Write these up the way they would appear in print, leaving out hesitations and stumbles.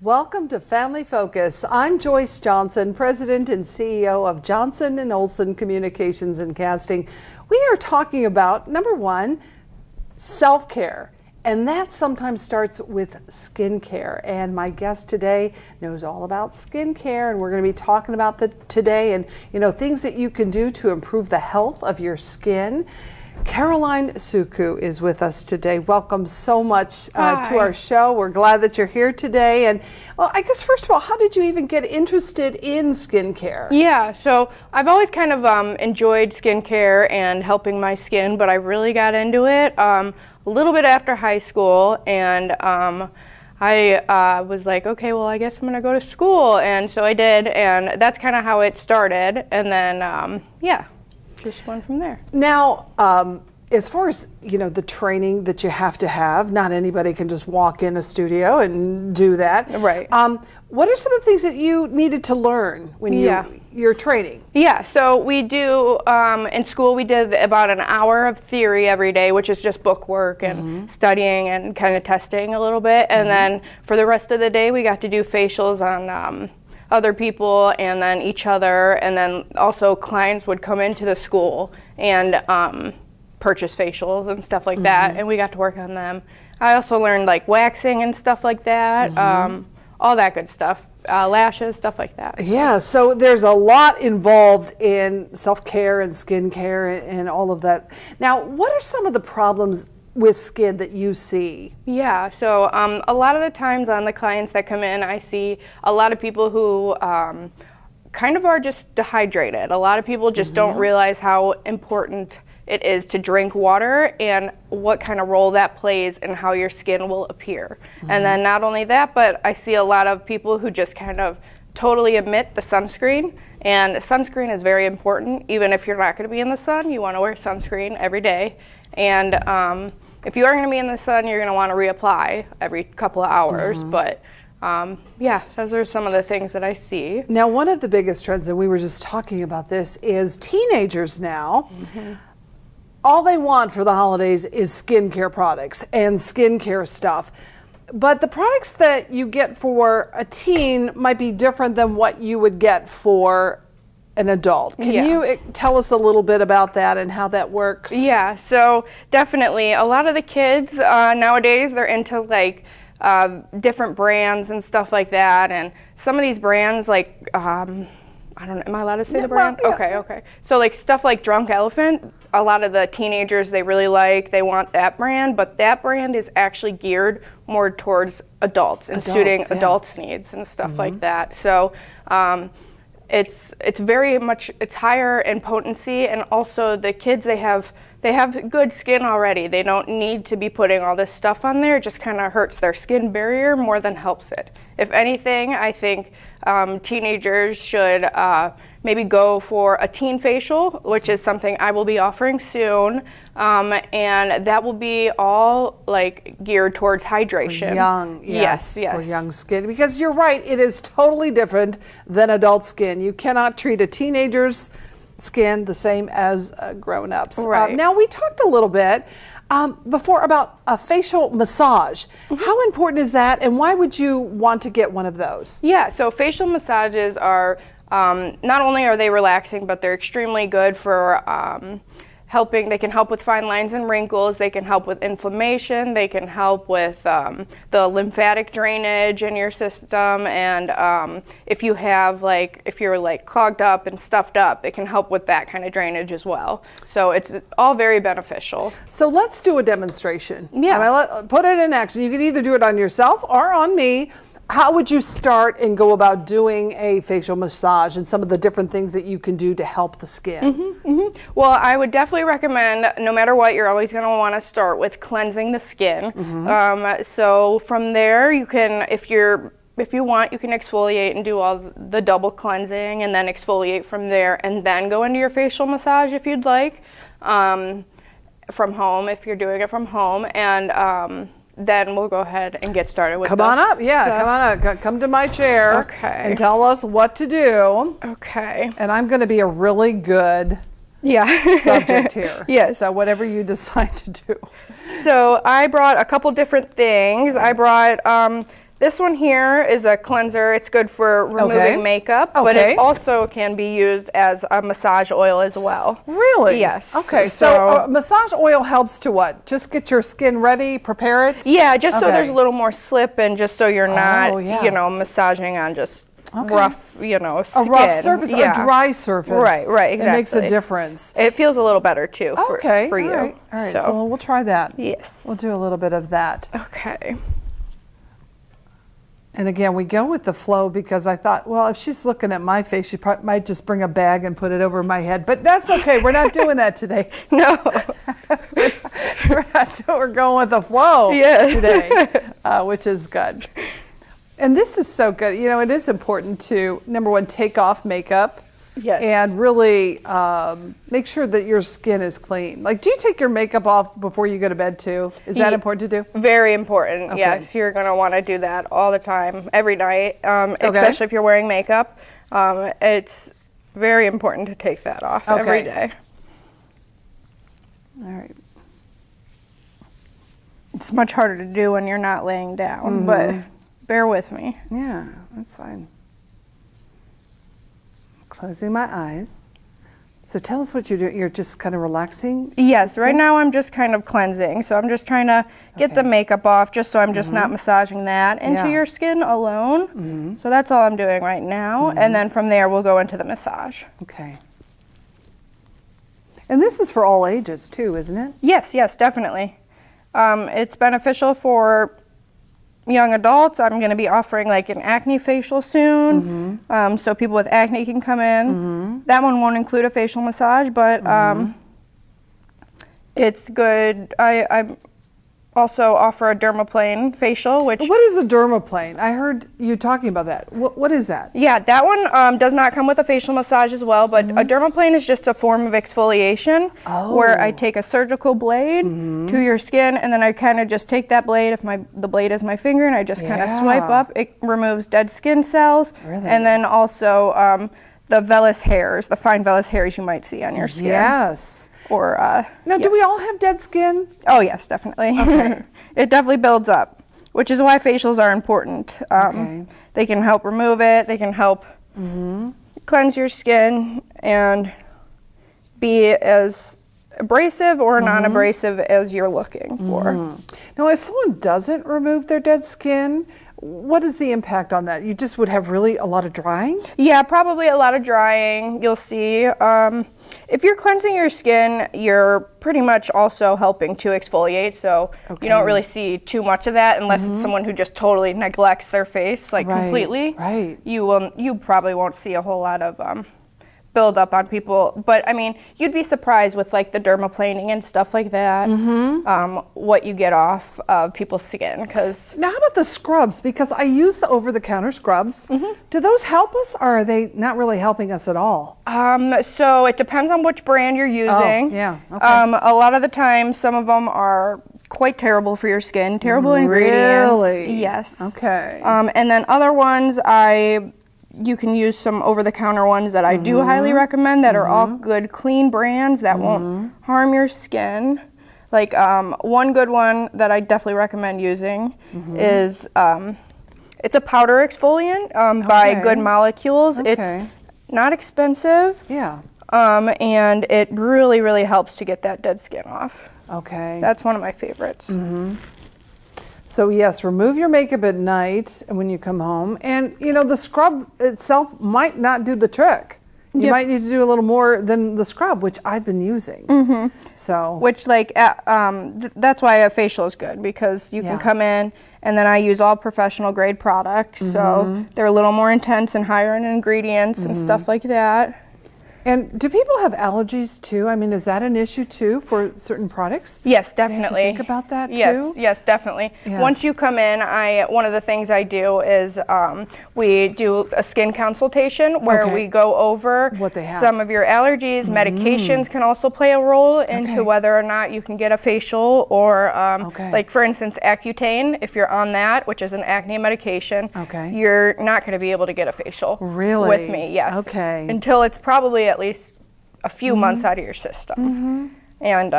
Welcome to Family Focus. I'm Joyce Johnson, President and CEO of Johnson & Olson Communications and Casting. We are talking about, number one, self-care. And that sometimes starts with skincare. And my guest today knows all about skincare, and we're going to be talking about that today and, things that you can do to improve the health of your skin. Caroline Sucku is with us today. Welcome so much to our show. We're glad that you're here today. And well, I guess first of all, how did you even get interested in skincare? Yeah, so I've always kind of enjoyed skincare and helping my skin, but I really got into it a little bit after high school, and I was like, okay, well, I guess I'm going to go to school, and so I did, and that's kind of how it started, and then, just went from there. Now, as far as, the training that you have to have, not anybody can just walk in a studio and do that. Right. What are some of the things that you needed to learn when you're training? Yeah, so we do, in school we did about an hour of theory every day, which is just book work and studying and kind of testing a little bit. And then for the rest of the day, we got to do facials on other people and then each other, and then also clients would come into the school and purchase facials and stuff like that, and we got to work on them. I also learned like waxing and stuff like that, all that good stuff, lashes, stuff like that. Yeah, so there's a lot involved in self-care and skincare and all of that. Now, what are some of the problems with skin that you see? Yeah, so a lot of the times on the clients that come in, I see a lot of people who kind of are just dehydrated. A lot of people just don't realize how important it is to drink water and what kind of role that plays in how your skin will appear. And then not only that, but I see a lot of people who just kind of totally omit the sunscreen, and sunscreen is very important. Even if you're not going to be in the sun, you want to wear sunscreen every day. And if you are going to be in the sun, you're going to want to reapply every couple of hours. But those are some of the things that I see. Now, one of the biggest trends, and we were just talking about this, is teenagers now, all they want for the holidays is skincare products and skincare stuff. But the products that you get for a teen might be different than what you would get for an adult. Can you tell us a little bit about that and how that works? Yeah, so definitely a lot of the kids nowadays, they're into like different brands and stuff like that, and some of these brands like I don't know, am I allowed to say the brand? Well, yeah. Okay. So like stuff like Drunk Elephant, a lot of the teenagers, they really like, they want that brand, but that brand is actually geared more towards adults and suiting adults' needs and stuff like that. So it's very much, it's higher in potency, and also the kids, they have good skin already. They don't need to be putting all this stuff on there. It just kind of hurts their skin barrier more than helps it. If anything, I think teenagers should maybe go for a teen facial, which is something I will be offering soon, and that will be all like geared towards hydration. For young, yes. For young skin, because you're right, it is totally different than adult skin. You cannot treat a teenager's skin the same as grown-ups. Right. Now, we talked a little bit before about a facial massage. How important is that, and why would you want to get one of those? Yeah, so facial massages are, not only are they relaxing, but they're extremely good for they can help with fine lines and wrinkles, they can help with inflammation, they can help with the lymphatic drainage in your system, and if you're like clogged up and stuffed up, it can help with that kind of drainage as well. So it's all very beneficial. So let's do a demonstration. Yeah. Put it in action. You can either do it on yourself or on me. How would you start and go about doing a facial massage and some of the different things that you can do to help the skin? Well, I would definitely recommend, no matter what, you're always going to want to start with cleansing the skin. So from there, you can, if you want, you can exfoliate and do all the double cleansing and then exfoliate from there, and then go into your facial massage if you'd like, from home, if you're doing it from home. And then we'll go ahead and get started with Come on up. Come to my chair. Okay. And tell us what to do. Okay. And I'm going to be a really good subject here. Yes. So whatever you decide to do. So I brought a couple different things. I brought This one here is a cleanser. It's good for removing makeup, but it also can be used as a massage oil as well. Really? Yes. Okay, so massage oil helps to what? Just get your skin ready, prepare it? Yeah, just so there's a little more slip and just so you're not, you know, massaging on just rough, you know, skin. A rough surface or a dry surface. Right, exactly. It makes a difference. It feels a little better too for you. All right, so we'll try that. Yes. We'll do a little bit of that. Okay. And again, we go with the flow because I thought, well, if she's looking at my face, she might just bring a bag and put it over my head. But that's okay. We're not doing that today. No. We're going with the flow today, which is good. And this is so good. You know, it is important to, number one, take off makeup. Yes. And really make sure that your skin is clean. Like, do you take your makeup off before you go to bed too? Is that important to do? Very important, yes. You're going to want to do that all the time, every night, especially if you're wearing makeup. It's very important to take that off every day. All right. It's much harder to do when you're not laying down, but bear with me. Yeah, that's fine. Closing my eyes. So tell us what you're doing. You're just kind of relaxing? Yes, right now I'm just kind of cleansing. So I'm just trying to get the makeup off just so I'm just not massaging that into your skin alone. So that's all I'm doing right now. And then from there we'll go into the massage. Okay. And this is for all ages too, isn't it? Yes, definitely. It's beneficial for young adults. I'm going to be offering like an acne facial soon, so people with acne can come in. That one won't include a facial massage, but it's good. I also offer a dermaplane facial, which... What is a dermaplane? I heard you talking about that. What is that? Yeah, that one does not come with a facial massage as well, but a dermaplane is just a form of exfoliation where I take a surgical blade to your skin, and then I kind of just take that blade, if the blade is my finger, and I just kind of swipe up. It removes dead skin cells, and then also the vellus hairs, the fine vellus hairs you might see on your skin. Yes. Or now, do we all have dead skin? Oh yes, definitely. Okay. It definitely builds up, which is why facials are important. They can help remove it. They can help cleanse your skin and be as abrasive or non-abrasive as you're looking for. Now, if someone doesn't remove their dead skin, what is the impact on that? You just would have really a lot of drying? Yeah, probably a lot of drying. You'll see. If you're cleansing your skin, you're pretty much also helping to exfoliate, so you don't really see too much of that unless it's someone who just totally neglects their face, like completely. Right. You probably won't see a whole lot of build up on people, but I mean, you'd be surprised with like the dermaplaning and stuff like that, what you get off of people's skin. Because now, how about the scrubs? Because I use the over-the-counter scrubs. Do those help us, or are they not really helping us at all? So it depends on which brand you're using. A lot of the time, some of them are quite terrible for your skin, terrible ingredients. Really? Yes. Okay. And then other ones, you can use some over-the-counter ones that I do highly recommend that are all good, clean brands that won't harm your skin. Like one good one that I definitely recommend using is it's a powder exfoliant by Good Molecules. It's not expensive. Yeah. And it really, really helps to get that dead skin off. Okay. That's one of my favorites. So yes, remove your makeup at night when you come home. And you know, the scrub itself might not do the trick. You might need to do a little more than the scrub, which I've been using. So, which like, that's why a facial is good, because you can come in, and then I use all professional grade products. So they're a little more intense and higher in ingredients and stuff like that. And do people have allergies too? I mean, is that an issue too for certain products? Yes, definitely. Do they have to think about that too? Yes, definitely. Yes. Once you come in, one of the things I do is we do a skin consultation where we go over what they have. Some of your allergies. Medications can also play a role into whether or not you can get a facial, or like for instance, Accutane. If you're on that, which is an acne medication, you're not going to be able to get a facial with me. Yes. Okay. Until it's probably at least a few months out of your system. And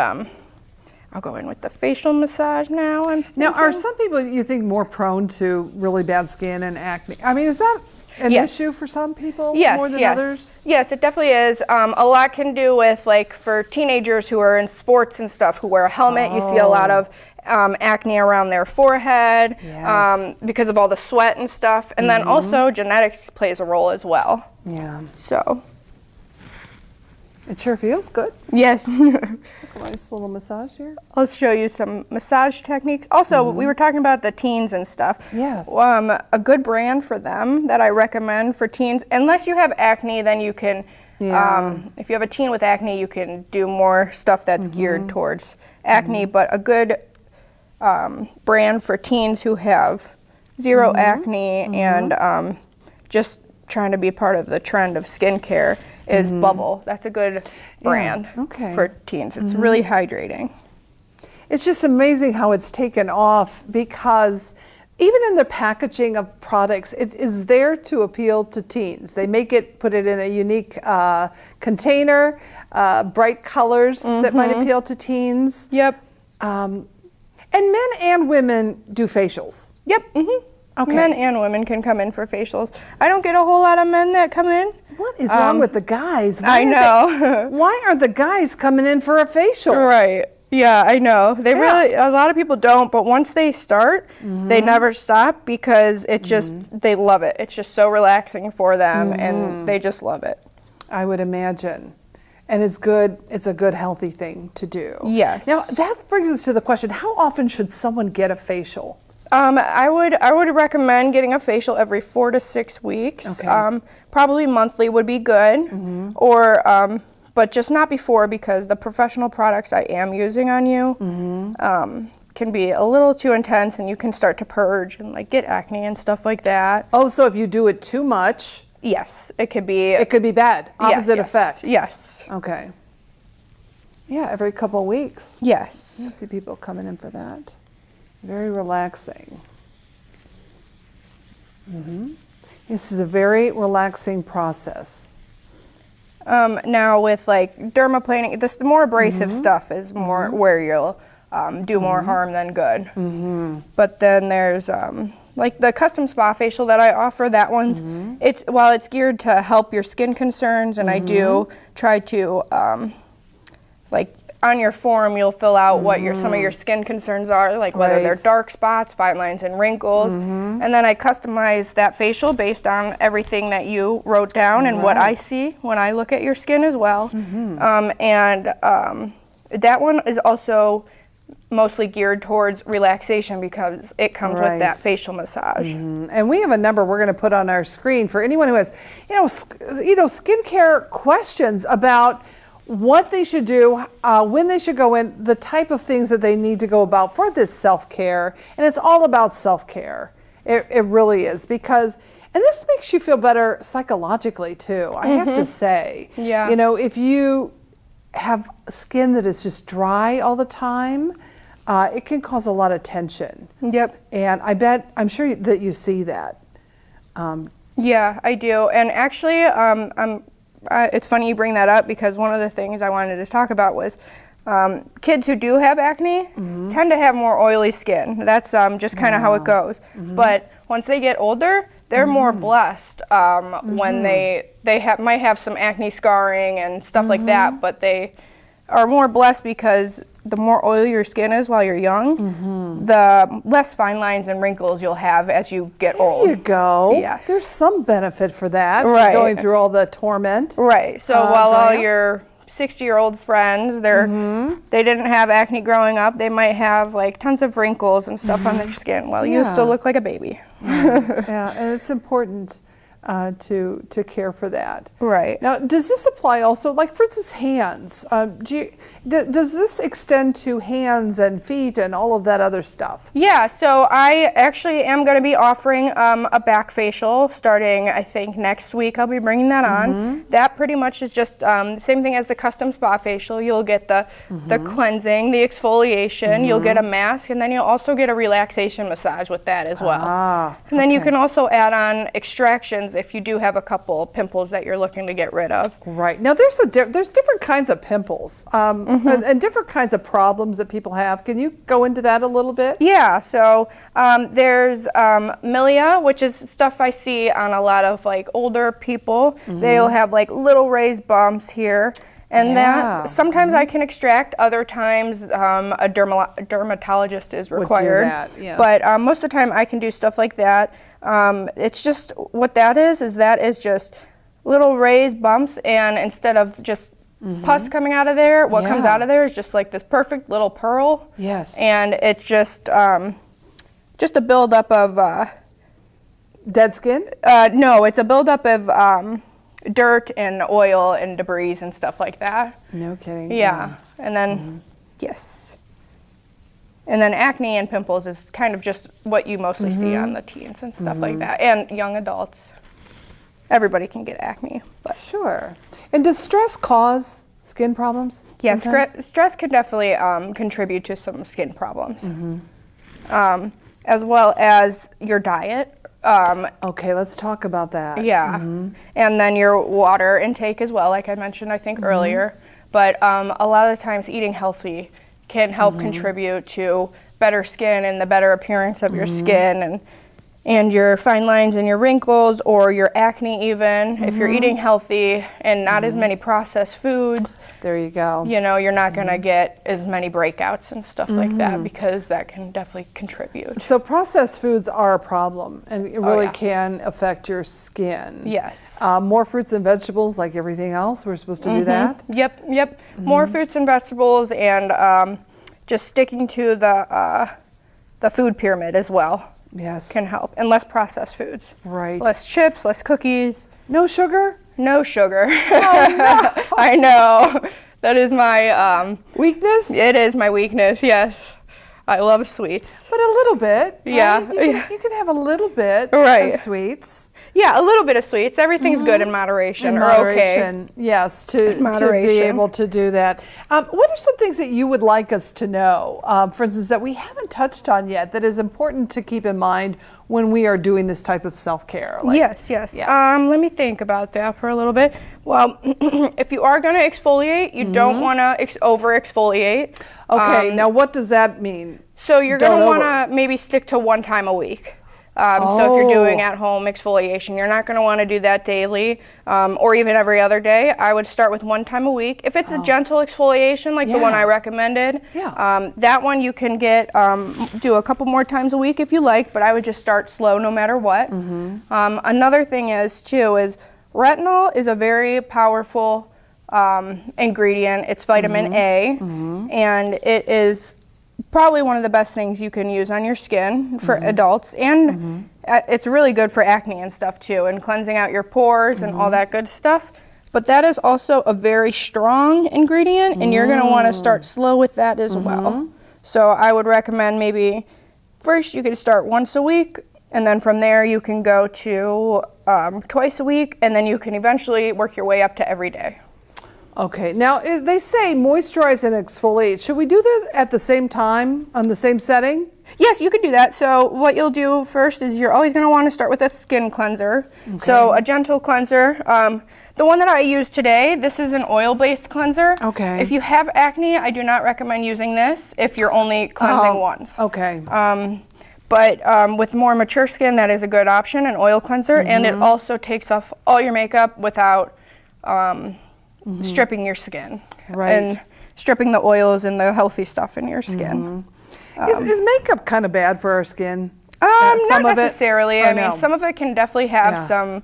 I'll go in with the facial massage now. Now, are some people you think more prone to really bad skin and acne? I mean, is that an issue for some people more than others? Yes, it definitely is. A lot can do with, like, for teenagers who are in sports and stuff, who wear a helmet, you see a lot of acne around their forehead because of all the sweat and stuff. And then also genetics plays a role as well. Yeah. So. It sure feels good. Yes. A nice little massage here. I'll show you some massage techniques. Also, we were talking about the teens and stuff. Yes. A good brand for them that I recommend for teens, unless you have acne, then you can, if you have a teen with acne, you can do more stuff that's geared towards acne, but a good brand for teens who have zero acne and just trying to be part of the trend of skincare is Bubble. That's a good brand for teens. It's really hydrating. It's just amazing how it's taken off, because even in the packaging of products, it is there to appeal to teens. They put it in a unique container, bright colors that might appeal to teens. Yep. And men and women do facials. Yep. Okay. Men and women can come in for facials. I don't get a whole lot of men that come in. What is wrong with the guys? I know. Why are the guys coming in for a facial? Right. Yeah, I know. They really, a lot of people don't, but once they start, they never stop, because it just, they love it. It's just so relaxing for them, and they just love it. I would imagine. And it's good. It's a good, healthy thing to do. Yes. Now, that brings us to the question, how often should someone get a facial? I would recommend getting a facial every 4 to 6 weeks. Okay. Probably monthly would be good, or but just not before, because the professional products I am using on you can be a little too intense, and you can start to purge and like get acne and stuff like that. Oh, so if you do it too much, yes, it could be. It could be bad. Opposite effect. Yes. Okay. Yeah, every couple of weeks. Yes. I see people coming in for that. Very relaxing. This is a very relaxing process. Now with like dermaplaning, the more abrasive stuff is more where you'll do more harm than good. But then there's like the custom spa facial that I offer. That one's while it's geared to help your skin concerns, and I do try to like, on your form, you'll fill out what some of your skin concerns are, like whether they're dark spots, fine lines, and wrinkles. And then I customize that facial based on everything that you wrote down and what I see when I look at your skin as well. That one is also mostly geared towards relaxation, because it comes with that facial massage. And we have a number we're going to put on our screen for anyone who has, skincare questions about what they should do, when they should go in, the type of things that they need to go about for this self-care. And it's all about self-care. It really is, because, and this makes you feel better psychologically too, I have to say. Yeah. You know, if you have skin that is just dry all the time, it can cause a lot of tension. Yep. And I'm sure that you see that. Yeah, I do. And actually, it's funny you bring that up, because one of the things I wanted to talk about was kids who do have acne tend to have more oily skin. That's just kind of how it goes. But once they get older, they're more blessed when they might have some acne scarring and stuff like that, but they are more blessed because the more oily your skin is while you're young, the less fine lines and wrinkles you'll have as you get old. There you go. Yes. There's some benefit for that, right, going through all the torment. Right. So while all your 60-year-old friends, they didn't have acne growing up, they might have like tons of wrinkles and stuff on their skin. Well, you still look like a baby. Yeah, and it's important to care for that. Right. Now, does this apply also, like for instance, hands? Does this extend to hands and feet and all of that other stuff? Yeah, so I actually am going to be offering a back facial starting, I think, next week. I'll be bringing that on. That pretty much is just the same thing as the custom spa facial. You'll get the cleansing, the exfoliation, you'll get a mask, and then you'll also get a relaxation massage with that as well. And then you can also add on extractions areas if you do have a couple pimples that you're looking to get rid of. Right. Now, there's different kinds of pimples and different kinds of problems that people have. Can you go into that a little bit? Yeah, so there's milia, which is stuff I see on a lot of like older people. They'll have like little raised bumps here. And that sometimes I can extract, other times a dermatologist is required. Would do that, yes. But most of the time I can do stuff like that. It's just, what that is just little raised bumps, and instead of just pus coming out of there, what comes out of there is just like this perfect little pearl. Yes. And it's just a buildup of... Dead skin? No, it's a buildup of... dirt and oil and debris and stuff like that. No kidding. Yeah. And then, yes. And then acne and pimples is kind of just what you mostly see on the teens and stuff like that. And young adults. Everybody can get acne. But. Sure. And does stress cause skin problems? Yeah, stress can definitely contribute to some skin problems. As well as your diet. Okay, let's talk about that. Yeah, and then your water intake as well, like I mentioned, I think earlier. But a lot of the times eating healthy can help contribute to better skin and the better appearance of your skin and your fine lines and your wrinkles or your acne even. If you're eating healthy and not as many processed foods, there you go. You know, you're not going to get as many breakouts and stuff like that, because that can definitely contribute. So processed foods are a problem, and it really can affect your skin. Yes. More fruits and vegetables, like everything else. We're supposed to do that? Yep. More fruits and vegetables, and just sticking to the food pyramid as well. Yes. Can help. And less processed foods. Right. Less chips, less cookies. No sugar? No sugar. Oh, no. I know. That is my... weakness? It is my weakness, yes. I love sweets. But a little bit. Yeah. Right? You can have a little bit of sweets. Yeah, a little bit of sweets. Everything's good in moderation. In moderation, yes, to be able to do that. What are some things that you would like us to know, for instance, that we haven't touched on yet, that is important to keep in mind when we are doing this type of self-care? Yes. Yeah. Let me think about that for a little bit. Well, if you are going to exfoliate, you don't want to over-exfoliate. Okay, now what does that mean? So you're going to want to maybe stick to one time a week. So if you're doing at-home exfoliation, you're not going to want to do that daily or even every other day. I would start with one time a week. If it's a gentle exfoliation like the one I recommended, that one you can do a couple more times a week if you like, but I would just start slow no matter what. Another thing is retinol is a very powerful ingredient. It's vitamin A, and it is probably one of the best things you can use on your skin for adults, and it's really good for acne and stuff too, and cleansing out your pores and all that good stuff. But that is also a very strong ingredient, and you're going to want to start slow with that as well. So I would recommend maybe first you could start once a week, and then from there you can go to twice a week, and then you can eventually work your way up to every day. Okay, now they say moisturize and exfoliate. Should we do this at the same time, on the same setting? Yes, you could do that. So what you'll do first is you're always going to want to start with a skin cleanser. Okay. So a gentle cleanser. The one that I use today, this is an oil-based cleanser. Okay. If you have acne, I do not recommend using this if you're only cleansing once. Okay. But with more mature skin, that is a good option, an oil cleanser, and it also takes off all your makeup without stripping your skin and stripping the oils and the healthy stuff in your skin. Is makeup kind of bad for our skin? Not necessarily. I mean, some of it can definitely have some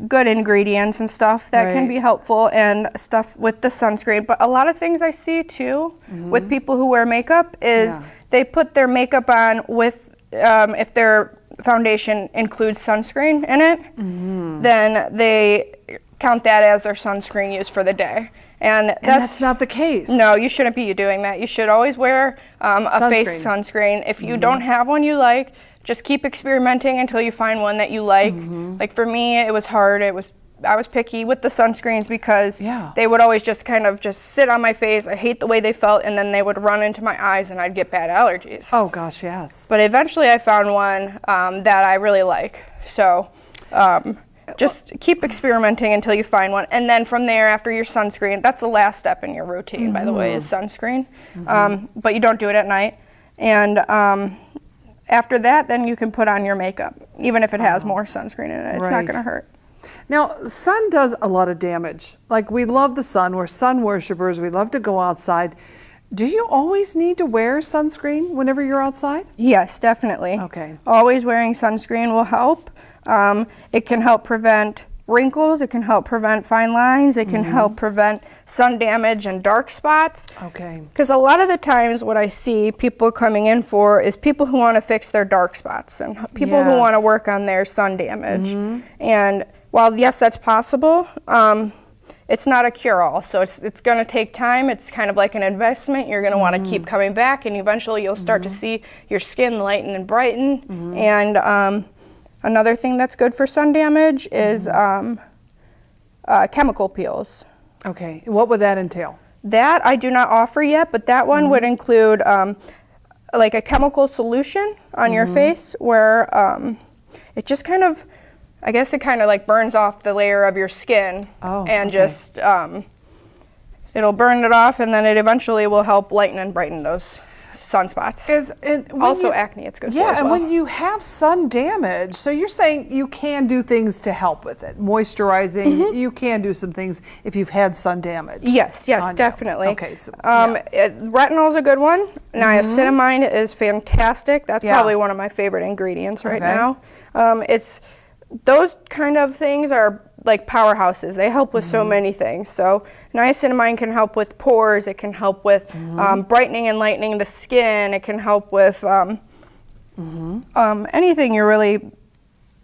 good ingredients and stuff that can be helpful, and stuff with the sunscreen. But a lot of things I see too with people who wear makeup is they put their makeup on with, if their foundation includes sunscreen in it, then they count that as their sunscreen used for the day. And that's not the case. No, you shouldn't be doing that. You should always wear a face sunscreen. If you don't have one you like, just keep experimenting until you find one that you like. Like for me, it was hard. I was picky with the sunscreens because they would always just kind of just sit on my face. I hate the way they felt, and then they would run into my eyes and I'd get bad allergies. Oh gosh, yes. But eventually I found one that I really like. So just keep experimenting until you find one. And then from there, after your sunscreen, that's the last step in your routine, by the way, is sunscreen. But you don't do it at night. And after that, then you can put on your makeup, even if it has more sunscreen in it. It's not going to hurt. Now, sun does a lot of damage. Like, we love the sun. We're sun worshipers. We love to go outside. Do you always need to wear sunscreen whenever you're outside? Yes, definitely. Okay. Always wearing sunscreen will help. It can help prevent wrinkles. It can help prevent fine lines. It can help prevent sun damage and dark spots. Okay. Because a lot of the times what I see people coming in for is people who want to fix their dark spots and people who want to work on their sun damage. And while, yes, that's possible, it's not a cure-all, so it's going to take time. It's kind of like an investment. You're going to want to keep coming back, and eventually you'll start to see your skin lighten and brighten. And another thing that's good for sun damage is chemical peels. Okay. What would that entail? That I do not offer yet, but that one would include like a chemical solution on your face where it just kind of, I guess it kind of like burns off the layer of your skin and just, it'll burn it off, and then it eventually will help lighten and brighten those sunspots. Also acne, it's good for as well. Yeah, and when you have sun damage, so you're saying you can do things to help with it. Moisturizing, you can do some things if you've had sun damage. Yes, definitely. Okay, so retinol is a good one. Niacinamide is fantastic. That's probably one of my favorite ingredients right now. It's those kind of things are like powerhouses. They help with so many things. So niacinamide can help with pores. It can help with brightening and lightening the skin. It can help with anything you're really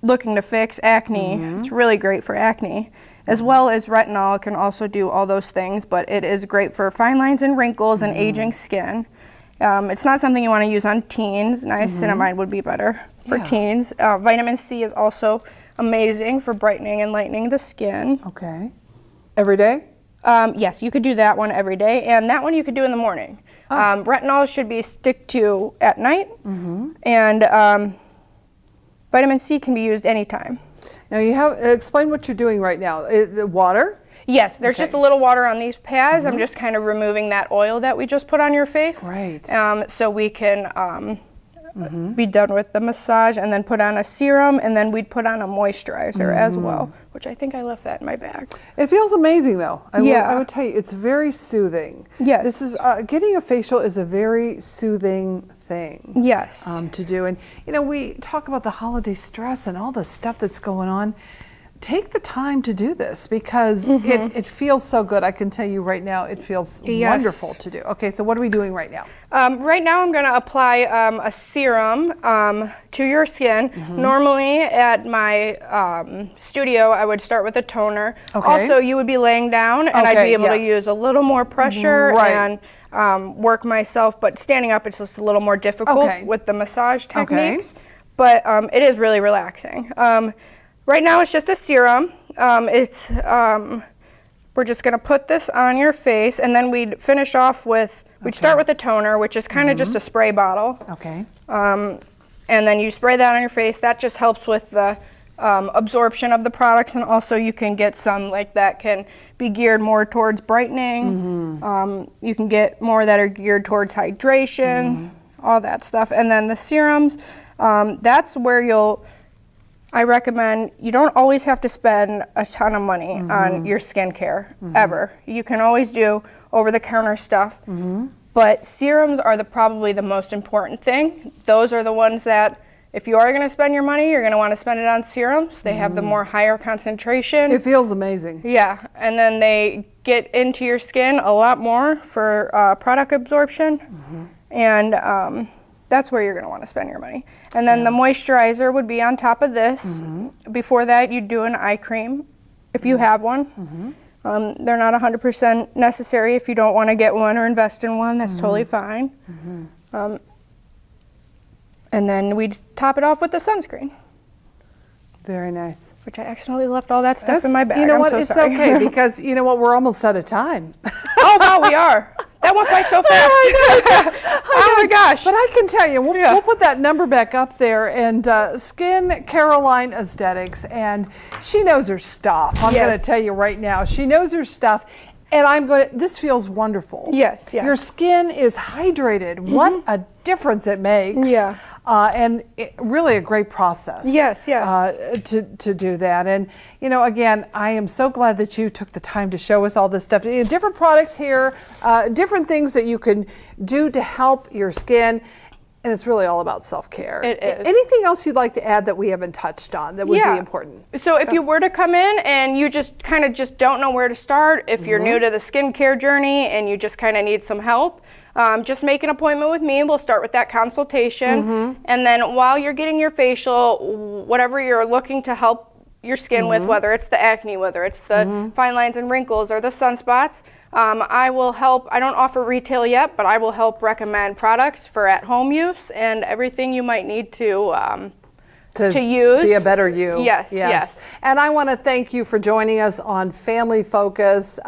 looking to fix. Acne. It's really great for acne. As well as retinol can also do all those things, but it is great for fine lines and wrinkles and aging skin. It's not something you want to use on teens. Niacinamide would be better for teens. Vitamin C is also amazing for brightening and lightening the skin. Okay. Every day? Yes, you could do that one every day, and that one you could do in the morning. Retinol should be stick to at night, and vitamin C can be used anytime. Now you have, explain what you're doing right now. The water? Yes, there's just a little water on these pads. I'm just kind of removing that oil that we just put on your face. Right. So we can be done with the massage and then put on a serum, and then we'd put on a moisturizer as well, which I think I left that in my bag. It feels amazing though. I would tell you, it's very soothing. Yes. This is, getting a facial is a very soothing thing. Yes. To do. And you know, we talk about the holiday stress and all the stuff that's going on. Take the time to do this because it feels so good. I can tell you right now, it feels wonderful to do. Okay, so what are we doing right now? Right now I'm going to apply a serum to your skin. Normally at my studio I would start with a toner. Also you would be laying down and I'd be able to use a little more pressure and work myself, but standing up it's just a little more difficult with the massage techniques. But it is really relaxing. Right now it's just a serum. We're just gonna put this on your face, and then we'd finish off with, we'd start with a toner, which is kind of just a spray bottle. Okay. And then you spray that on your face. That just helps with the absorption of the products, and also you can get some like that can be geared more towards brightening. You can get more that are geared towards hydration, all that stuff. And then the serums, that's where I recommend, you don't always have to spend a ton of money on your skincare, ever. You can always do over-the-counter stuff, but serums are probably the most important thing. Those are the ones that, if you are going to spend your money, you're going to want to spend it on serums. They have the more higher concentration. It feels amazing. Yeah, and then they get into your skin a lot more for product absorption, and that's where you're going to want to spend your money. And then the moisturizer would be on top of this. Before that, you'd do an eye cream, if you have one. They're not 100% necessary. If you don't want to get one or invest in one, that's totally fine. And then we'd top it off with the sunscreen. Very nice. Which I accidentally left all that stuff in my bag. You know what? I'm so it's sorry. okay because you know what? We're almost out of time. Oh, wow, we are. That went by so fast. Oh my gosh. But I can tell you, we'll put that number back up there, and Skin Caroline Aesthetics, and she knows her stuff. I'm going to tell you right now, she knows her stuff. And this feels wonderful. Yes, yes. Your skin is hydrated. What a difference it makes. Yeah. And really a great process. Yes, yes. To do that. And, you know, again, I am so glad that you took the time to show us all this stuff. You know, different products here, different things that you can do to help your skin. And it's really all about self-care. It is. Anything else you'd like to add that we haven't touched on that would be important? So if you were to come in and you just don't know where to start, if you're new to the skincare journey and you just kind of need some help, just make an appointment with me. We'll start with that consultation. And then while you're getting your facial, whatever you're looking to help your skin with, whether it's the acne, whether it's the fine lines and wrinkles or the sunspots, I will help. I don't offer retail yet, but I will help recommend products for at-home use and everything you might need to use. Be a better you. Yes. And I want to thank you for joining us on Family Focus.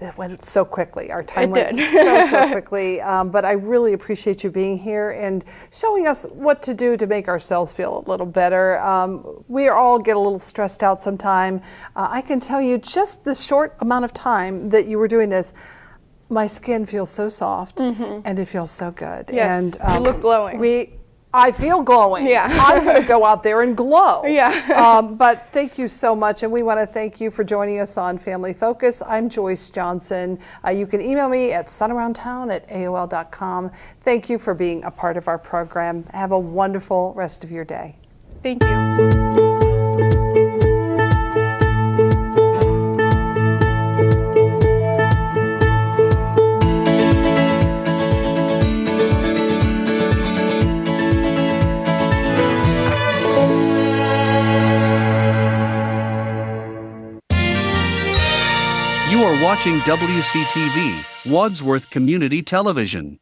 It went so quickly. Our time went so quickly. But I really appreciate you being here and showing us what to do to make ourselves feel a little better. We all get a little stressed out sometime. I can tell you just this short amount of time that you were doing this, my skin feels so soft and it feels so good. Yes, and you look glowing. I feel glowing. Yeah. I'm going to go out there and glow. Yeah. But thank you so much. And we want to thank you for joining us on Family Focus. I'm Joyce Johnson. You can email me at sunaroundtown@aol.com. Thank you for being a part of our program. Have a wonderful rest of your day. Thank you. You are watching WCTV, Wadsworth Community Television.